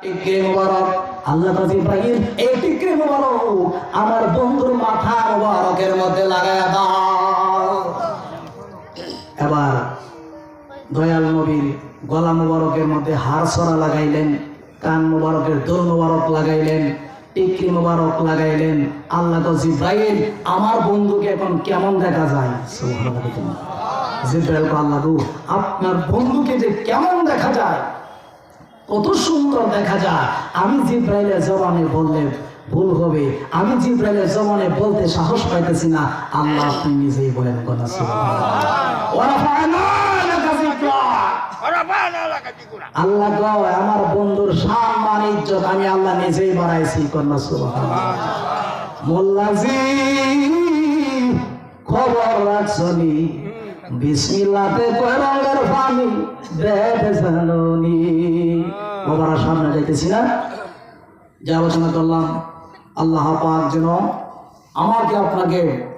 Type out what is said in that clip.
টিকরি মুবারক আল্লাহ তাআলা ইব্রাহিম এই টিকরি মুবারক আমার বন্ধুর মাথা মুবারকের মধ্যে লাগায়া দাও। এবার দয়াল নবীর গলা মুবারকের মধ্যে হার ছড়া লাগাইলেন, কান মুবারকের দোল মুবারক লাগাইলেন, টিকরি মুবারক লাগাইলেন। আল্লাহ তো জিব্রাইল আমার বন্ধুকে এখন কেমন দেখা যায়? সুবহানাল্লাহ। জিব্রাইল কো আল্লাহ গো আপনার বন্ধুকে যে কেমন দেখা যায়, কত সুন্দর দেখা যায়। আমি জিব্রাইলের জবানে বললে ভুল হবে, আমি জিব্রাইলের জবানে বলতে সাহস পাইতেছি না। আল্লাহ আপনি নিজেই বলেন কথা। আল্লাহ গো আমার বন্ধুর সম্মান ইজ্জত আমি আল্লাহ নিজেই বাড়াইছি কন্যা। সুবহানাল্লাহ। মোল্লাজি খবর রাখছনি বিসমিল্লাতে কয় রঙের পানি দেবে জানুনি। বাবার সামনে যাইতেছি না, যে আলোচনা করলাম আল্লাহ পাক যেন আমাকে আপনাকে